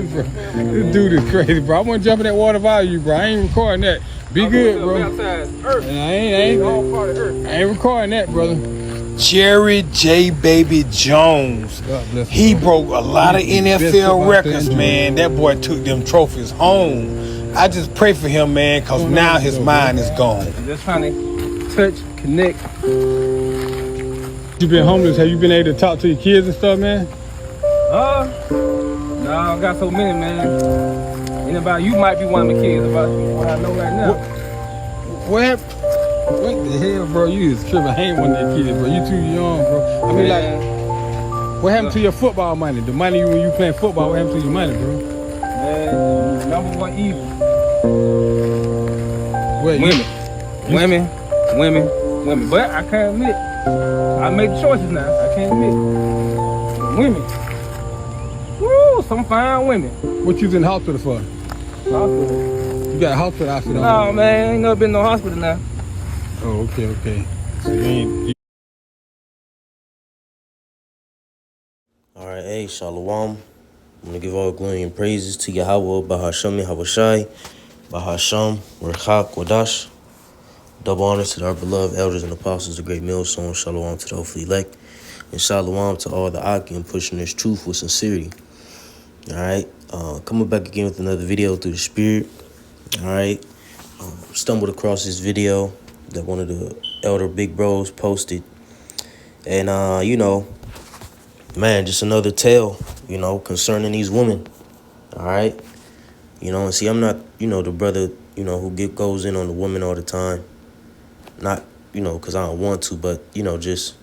This dude is crazy, bro. I want to jump in that water value, bro. I ain't recording that. Be good, bro. I ain't recording that, brother. Jerry J. Baby Jones. He broke a lot of NFL records, man. That boy took them trophies home. I just pray for him, man, because now his mind is gone. Just trying to touch, connect. You been homeless? Have you been able to talk to your kids and stuff, man? No, I got so many, man. And about you might be one of my kids, about what I know right now. What the hell, bro? You is tripping. I ain't one of your kids, bro. You too young, bro. I mean, like, what happened to your football money? The money when you playing football, what happened to your money, bro? Man, number one evil. What, Women. But I can't admit, I make choices now. I can't admit. Women. Woo, some fine women. What you was in the hospital for? Hospital. You got a hospital outfit on? No, man, ain't never been no hospital now. Oh, okay. So you ain't... All right, hey, Shalom. I'm going to give all glory and praises to Yahweh, Bahasham, Yahawashi, Bahasham, Rechak, Wadash. Double honors to our beloved elders and apostles, the great millstone. Shalom to the hopefully elect. And shalom to all the Akim pushing this truth with sincerity. All right, coming back again with another video through the Spirit. All right, stumbled across this video that one of the elder big bros posted. And, you know, man, just another tale, you know, concerning these women. All right. You know, and see, I'm not, you know, the brother, you know, who goes in on the women all the time. Not, you know, because I don't want to, but, you know, just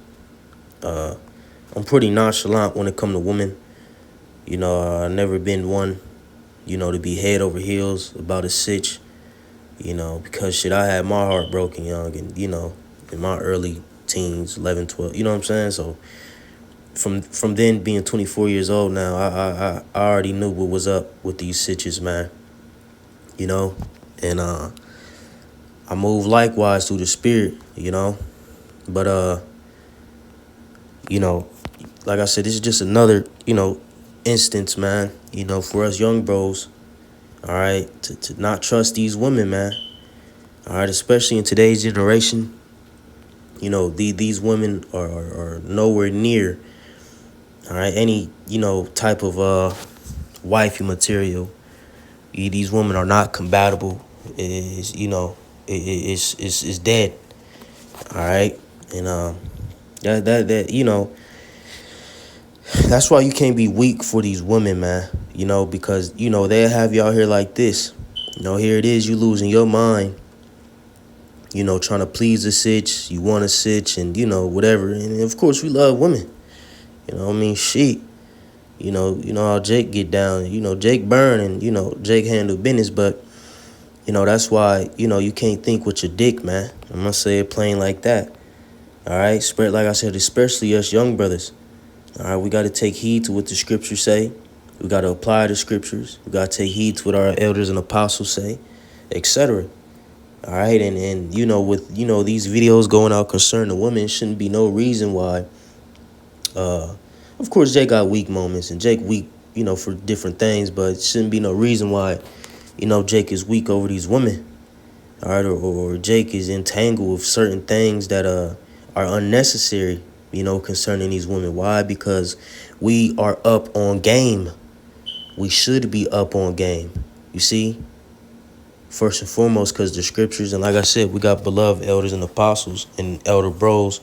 I'm pretty nonchalant when it comes to women. You know, I've never been one, you know, to be head over heels about a sitch, you know, because shit, I had my heart broken young and, you know, in my early teens, 11, 12, you know what I'm saying? So from then being 24 years old now, I already knew what was up with these sitches, man, you know, and I move likewise through the Spirit, you know, but, you know, like I said, this is just another, you know, instance, man, you know, for us young bros, all right, to not trust these women, man, all right, especially in today's generation. You know, these women are nowhere near, all right, any, you know, type of wifey material. These women are not compatible. Is, you know, it's dead, all right, and that you know, that's why you can't be weak for these women, man, you know, because, you know, they'll have you out here like this. You know, here it is, you losing your mind, you know, trying to please a sitch, you want a sitch, and, you know, whatever. And, of course, we love women. You know what I mean? Shit. You know how Jake get down. You know, Jake burn and, you know, Jake handle business. But, you know, that's why, you know, you can't think with your dick, man. I'm going to say it plain like that. All right? Spread, like I said, especially us young brothers. All right, we got to take heed to what the scriptures say. We got to apply the scriptures. We got to take heed to what our elders and apostles say, etc. All right, and you know, with, you know, these videos going out concerning the women, shouldn't be no reason why. Of course, Jake got weak moments, and Jake weak, you know, for different things, but shouldn't be no reason why, you know, Jake is weak over these women. All right, or Jake is entangled with certain things that are unnecessary, you know, concerning these women. Why? Because we are up on game. We should be up on game. You see? First and foremost, because the scriptures, and like I said, we got beloved elders and apostles and elder bros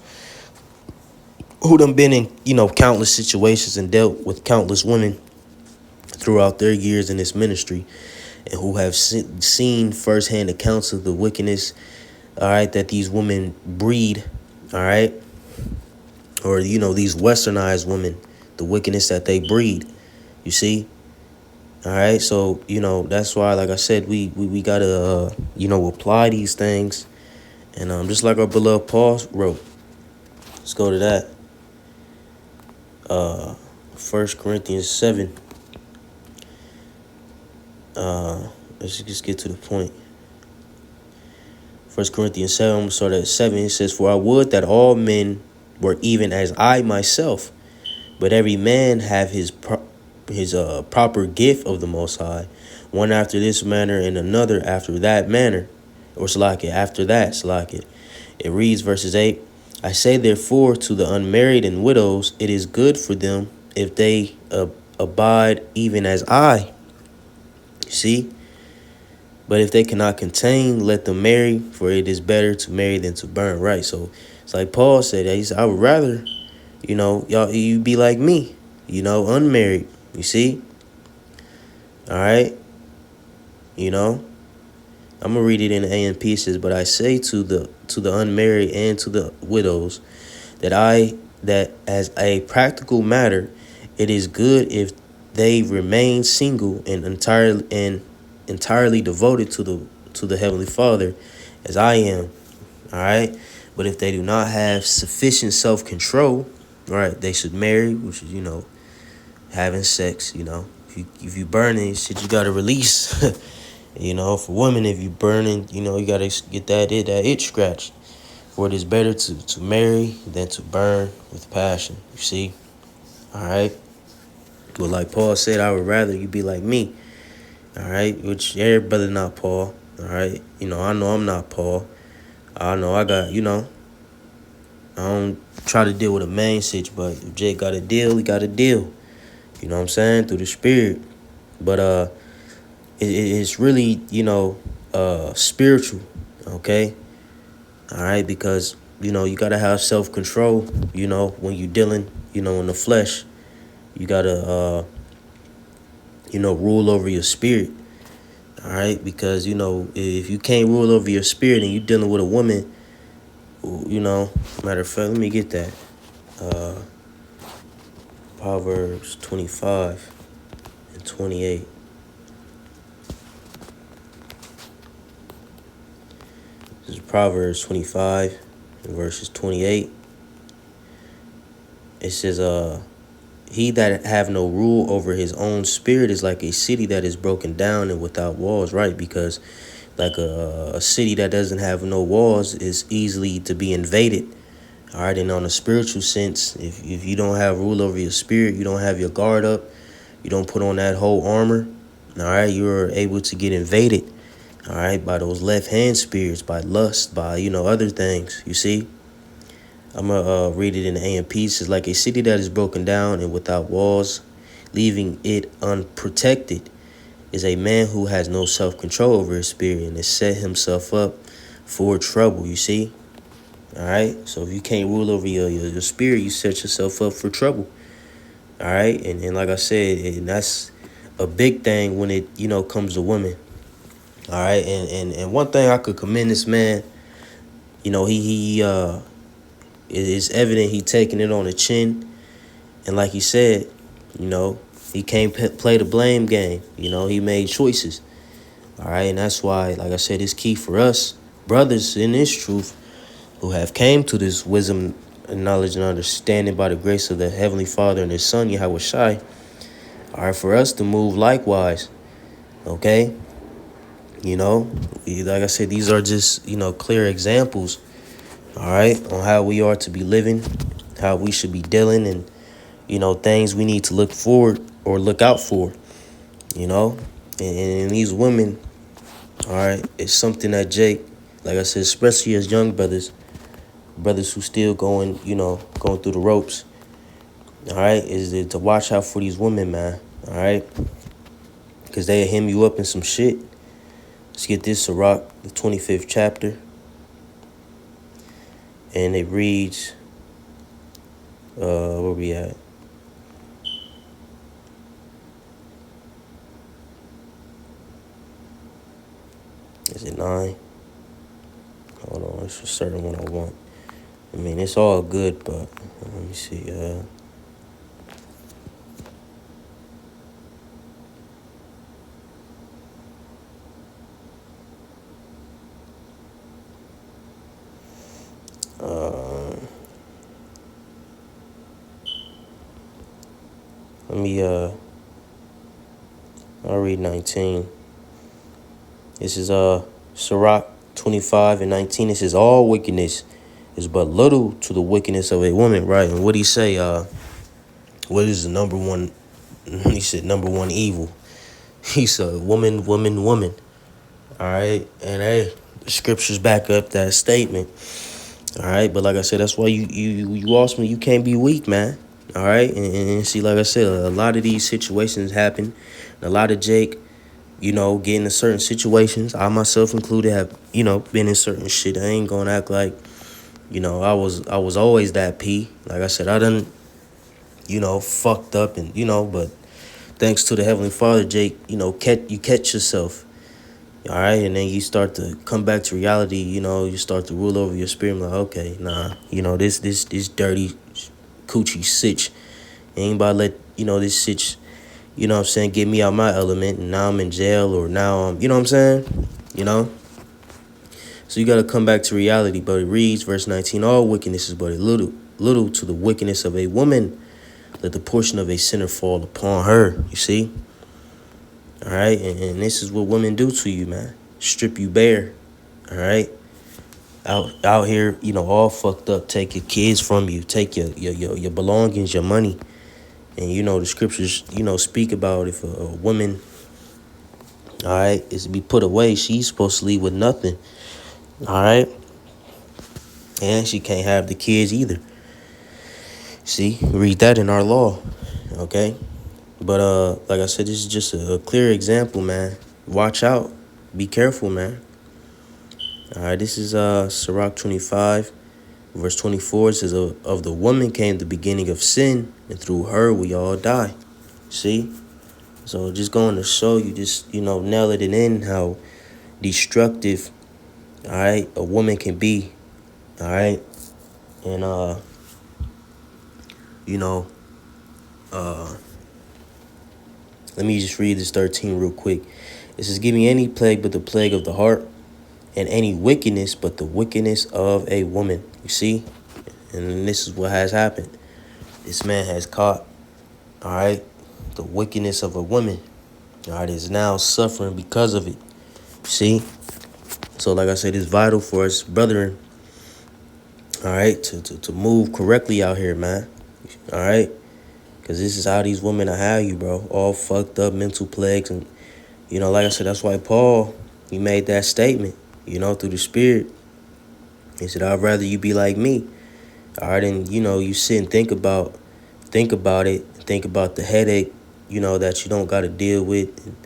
who done been in, you know, countless situations and dealt with countless women throughout their years in this ministry, and who have seen firsthand accounts of the wickedness, all right, that these women breed, all right, or, you know, these westernized women, the wickedness that they breed, you see? All right, so, you know, that's why, like I said, we got to, you know, apply these things. And just like our beloved Paul wrote, let's go to that. 1 Corinthians 7. Let's just get to the point. 1 Corinthians 7, I'm going to start at 7. It says, "For I would that all men were even as I myself, but every man have his proper gift of the Most High, one after this manner and another after that manner, or Salakia, after that, Salakia. It reads, verses 8, I say therefore to the unmarried and widows, it is good for them if they abide even as I. You see? But if they cannot contain, let them marry, for it is better to marry than to burn. Right? So it's like Paul said, he said, I would rather, you be like me, unmarried. You see? All right? I'm gonna read it in A in pieces, but I say to the unmarried and to the widows that as a practical matter, it is good if they remain single and entirely devoted to the Heavenly Father, as I am. All right, but if they do not have sufficient self-control, right, they should marry, which is having sex. If you burning shit, you gotta release. For women, if you burning, you gotta get that itch scratched. For it is better to marry than to burn with passion. You see? All right. But like Paul said, I would rather you be like me. All right. Which every brother not Paul. All right. I know I'm not Paul. I know I got, I don't try to deal with a main sitch, but if Jake got a deal, he got a deal. You know what I'm saying? Through the spirit. But it's really, spiritual, okay? All right, because, you got to have self-control, when you're dealing, in the flesh. You got to, rule over your spirit, all right? Because, if you can't rule over your spirit and you're dealing with a woman, matter of fact, let me get that. Proverbs 25 and 28. This is Proverbs 25 and verses 28. It says, he that have no rule over his own spirit is like a city that is broken down and without walls, right? Because like a city that doesn't have no walls is easily to be invaded. All right, and on a spiritual sense, if you don't have rule over your spirit, you don't have your guard up, you don't put on that whole armor, all right, you're able to get invaded. All right, by those left-hand spirits, by lust, by, other things, you see? I'm going to read it in the A&P. It says, like a city that is broken down and without walls, leaving it unprotected, is a man who has no self-control over his spirit and has set himself up for trouble, you see? All right, so if you can't rule over your spirit, you set yourself up for trouble. All right, and like I said, and that's a big thing when it, comes to women. All right, and one thing I could commend this man, he it's evident he taking it on the chin, and like he said, he can't play the blame game. He made choices. All right, and that's why, like I said, it's key for us brothers in this truth who have came to this wisdom and knowledge and understanding by the grace of the Heavenly Father and His Son Yahweh Shai. All right, for us to move likewise. Okay. Like I said, these are just, clear examples, all right, on how we are to be living, how we should be dealing, and, things we need to look forward or look out for, and these women, all right, it's something that Jake, like I said, especially as young brothers who still going through the ropes, all right, is to watch out for these women, man, all right, because they'll hem you up in some shit. Let's get this, Sirach, the 25th chapter. And it reads, where we at? Is it 9? Hold on, it's a certain one I want. I mean, it's all good, but let me see. I'll read 19. This is Sirach 25 and 19. It says, all wickedness is but little to the wickedness of a woman, right? And what do you say? What is the number one He said number one evil. He said woman, woman, woman. All right, and hey, the scriptures back up that statement. All right, but like I said, that's why you ultimately you can't be weak, man. All right, and see, like I said, a lot of these situations happen. A lot of Jake, get into certain situations. I myself included have, been in certain shit. I ain't gonna act like, I was always that P. Like I said, I done, fucked up and, but thanks to the Heavenly Father, Jake, you catch yourself. All right, and then you start to come back to reality. You start to rule over your spirit. Like, okay, nah, this dirty coochie sitch ain't about to let this sitch, get me out my element, and now I'm in jail, or now I'm, you know what I'm saying, So you got to come back to reality. But it reads, verse 19, all wickedness is but a little to the wickedness of a woman. Let the portion of a sinner fall upon her. You see. All right, and this is what women do to you, man. Strip you bare. All right, out here, all fucked up. Take your kids from you. Take your belongings, your money, and the scriptures, speak about if a woman, all right, is to be put away, she's supposed to leave with nothing. All right, and she can't have the kids either. See, read that in our law. Okay. But like I said, this is just a clear example, man. Watch out. Be careful, man. All right, this is Sirach 25, verse 24. It says, of the woman came the beginning of sin, and through her we all die. See? So just going to show you, just, nail it in how destructive, all right, a woman can be. All right? And, let me just read this 13 real quick. It says, give me any plague but the plague of the heart, and any wickedness but the wickedness of a woman. You see? And this is what has happened. This man has caught, all right, the wickedness of a woman. All right, is now suffering because of it. You see? So like I said, it's vital for us, brethren, all right, to move correctly out here, man. All right? Because this is how these women are have you, bro. All fucked up mental plagues. And, like I said, that's why Paul, he made that statement, through the Spirit. He said, I'd rather you be like me. All right, and, you sit and think about it. Think about the headache, that you don't got to deal with. And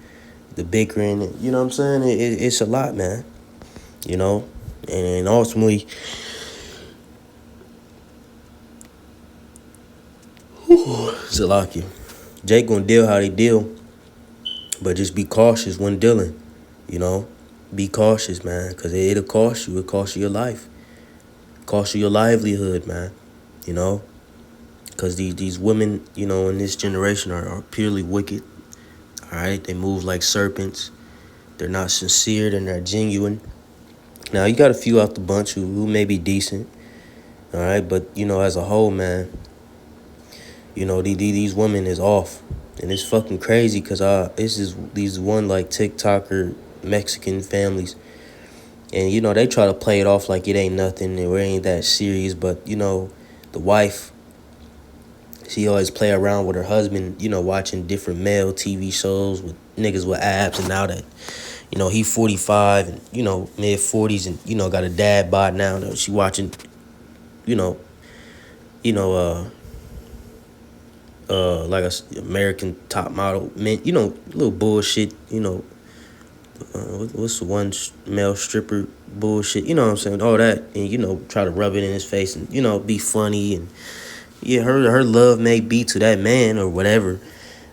the bickering, you know what I'm saying? It's a lot, man. And ultimately, Zalaki, Jake gonna deal how they deal, but just be cautious when dealing. Be cautious, man, because it'll cost you. It'll cost you your life, cost you your livelihood, man. Because these women, in this generation are purely wicked. All right, they move like serpents. They're not sincere. They're not genuine. Now you got a few out the bunch who may be decent. All right, but as a whole, man. These women is off, and it's fucking crazy because this is these one like TikToker Mexican families, and they try to play it off like it ain't nothing or it ain't that serious, but the wife, she always play around with her husband, watching different male TV shows with niggas with abs, and now that he 45 and mid 40s and got a dad bod now, she watching like a American Top Model, man, little bullshit, what's the one male stripper bullshit, what I'm saying, all that, and try to rub it in his face and be funny, and yeah, her love may be to that man or whatever,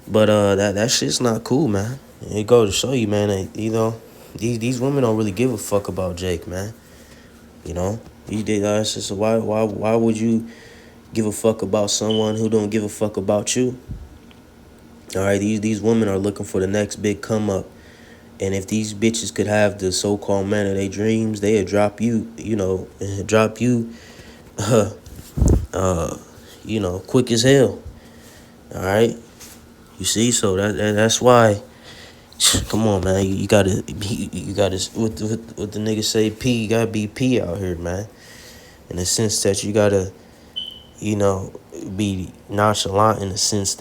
but that shit's not cool, man. It goes to show you, man, that, these women don't really give a fuck about Jake, man. It's just why would you give a fuck about someone who don't give a fuck about you? All right, these women are looking for the next big come up, and if these bitches could have the so-called man of their dreams, they'd drop you, quick as hell. All right, you see, so that's why. Come on, man, you gotta what the niggas say, P, you gotta be P out here, man. In the sense that you gotta, be nonchalant in the sense that